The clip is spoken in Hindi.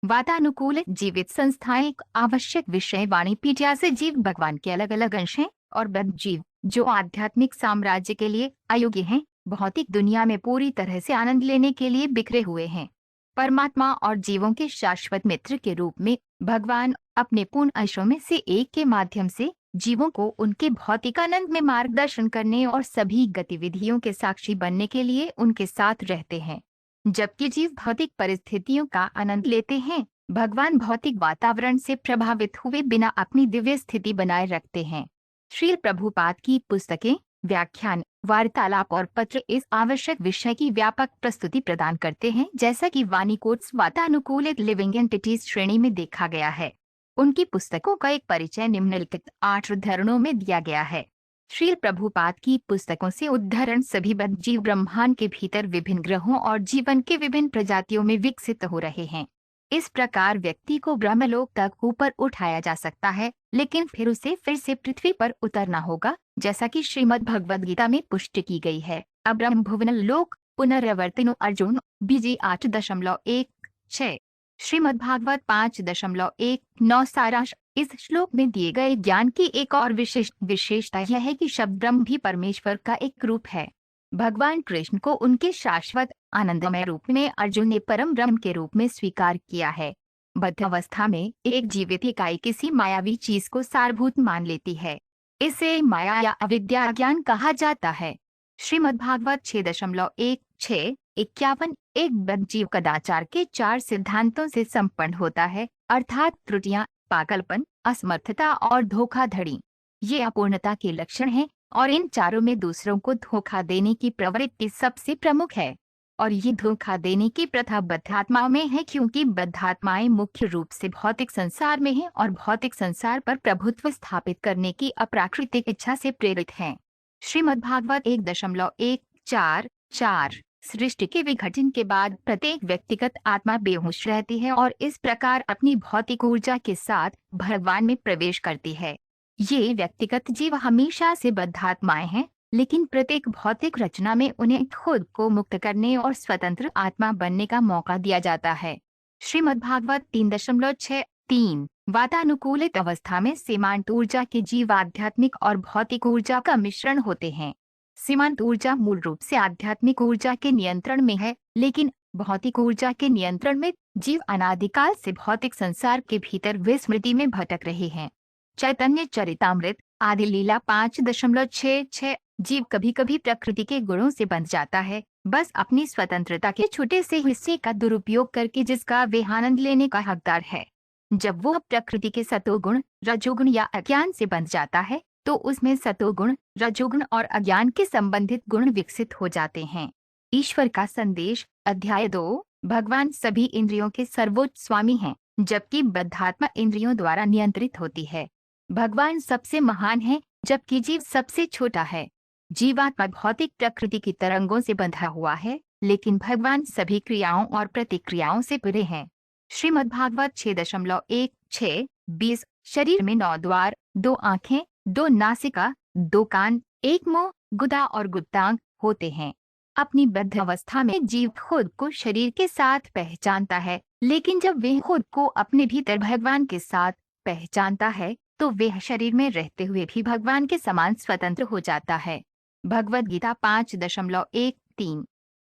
वातानुकूलित जीवित संस्थाएं एक आवश्यक विषय वाणिपीडिया से जीव भगवान के अलग अलग अंश हैं और बद्ध जीव जो आध्यात्मिक साम्राज्य के लिए अयोग्य हैं, भौतिक दुनिया में पूरी तरह से आनंद लेने के लिए बिखरे हुए हैं। परमात्मा और जीवों के शाश्वत मित्र के रूप में भगवान अपने पूर्ण अंशों में से एक के माध्यम से जीवों को उनके भौतिक आनंद में मार्गदर्शन करने और सभी गतिविधियों के साक्षी बनने के लिए उनके साथ रहते हैं। जबकि जीव भौतिक परिस्थितियों का आनंद लेते हैं, भगवान भौतिक वातावरण से प्रभावित हुए बिना अपनी दिव्य स्थिति बनाए रखते हैं। श्रील प्रभुपाद की पुस्तकें, व्याख्यान, वार्तालाप और पत्र इस आवश्यक विषय की व्यापक प्रस्तुति प्रदान करते हैं, जैसा कि वाणी कोट्स वातानुकूलित लिविंग एंटिटीज श्रेणी में देखा गया है। उनकी पुस्तकों का एक परिचय निम्नलिखित 8 उद्धरणों में दिया गया है। श्रील प्रभुपाद की पुस्तकों से उद्धरण सभी बद्ध जीव ब्रह्मांड के भीतर विभिन्न ग्रहों और जीवन के विभिन्न प्रजातियों में विकसित हो रहे हैं। इस प्रकार व्यक्ति को ब्रह्मलोक तक ऊपर उठाया जा सकता है, लेकिन फिर उसे फिर से पृथ्वी पर उतरना होगा, जैसा कि श्रीमद् भगवद गीता में पुष्टि की गई है। अब ब्रह्म भुवन लोक पुनर्वर्तनो अर्जुन बीजी 8.16 श्रीमद्भागवत 5.19 सारांश। इस श्लोक में दिए गए ज्ञान की एक और विशेषता यह है कि शब्द ब्रह्म भी परमेश्वर का एक रूप है। भगवान कृष्ण को उनके शाश्वत आनंदमय रूप में अर्जुन ने परम ब्रह्म के रूप में स्वीकार किया है। बद्ध अवस्था में एक जीवित इकाई किसी मायावी चीज को सारभूत मान लेती है। इसे माया या अविद्या ज्ञान कहा जाता है। श्रीमद्भागवत 6.1-51 एक बद्ध जीव कदाचार के 4 सिद्धांतों से संपन्न होता है, अर्थात त्रुटियां, पागलपन, असमर्थता और धोखाधड़ी। ये अपूर्णता के लक्षण हैं और इन चारों में दूसरों को धोखा देने की प्रवृत्ति सबसे प्रमुख है। और ये धोखा देने की प्रथा बद्धात्माओं में है, क्योंकि बद्धात्माएं मुख्य रूप से भौतिक संसार में हैं और भौतिक संसार पर प्रभुत्व स्थापित करने की अप्राकृतिक इच्छा से प्रेरित हैं। श्रीमद्भागवत 1.144 सृष्टि के विघटन के बाद प्रत्येक व्यक्तिगत आत्मा बेहोश रहती है और इस प्रकार अपनी भौतिक ऊर्जा के साथ भगवान में प्रवेश करती है। ये व्यक्तिगत जीव हमेशा से बद्धात्माएं हैं, लेकिन प्रत्येक भौतिक रचना में उन्हें खुद को मुक्त करने और स्वतंत्र आत्मा बनने का मौका दिया जाता है। श्रीमद्भागवत 3.63 वातानुकूलित अवस्था में सीमांत ऊर्जा के जीव आध्यात्मिक और भौतिक ऊर्जा का मिश्रण होते हैं। सीमांत ऊर्जा मूल रूप से आध्यात्मिक ऊर्जा के नियंत्रण में है, लेकिन भौतिक ऊर्जा के नियंत्रण में जीव अनादिकाल से भौतिक संसार के भीतर विस्मृति में भटक रहे हैं। चैतन्य चरितामृत आदि लीला 5.66 जीव कभी कभी प्रकृति के गुणों से बंध जाता है, बस अपनी स्वतंत्रता के छोटे से हिस्से का दुरुपयोग करके जिसका वे आनंद लेने का हकदार है। जब वो प्रकृति के सतोगुण, रजोगुण या अज्ञान से बंध जाता है, तो उसमें सतोगुण, रजोगुण और अज्ञान के संबंधित गुण विकसित हो जाते हैं। ईश्वर का संदेश अध्याय 2 भगवान सभी इंद्रियों के सर्वोच्च स्वामी हैं, जबकि बद्धात्मा इंद्रियों द्वारा नियंत्रित होती है। भगवान सबसे महान है, जबकि जीव सबसे छोटा है। जीवात्मा भौतिक प्रकृति की तरंगों से बंधा हुआ है, लेकिन भगवान सभी क्रियाओं और प्रतिक्रियाओं से परे हैं। श्रीमद्भागवत 6.16-20 शरीर में 9 द्वार, 2 आँखें, 2 नासिका, 2 कान, 1 मुंह, गुदा और गुप्तांग होते हैं। अपनी बद्ध अवस्था में जीव खुद को शरीर के साथ पहचानता है, लेकिन जब वह खुद को अपने भीतर भगवान के साथ पहचानता है, तो वह शरीर में रहते हुए भी भगवान के समान स्वतंत्र हो जाता है। भगवद गीता 5.13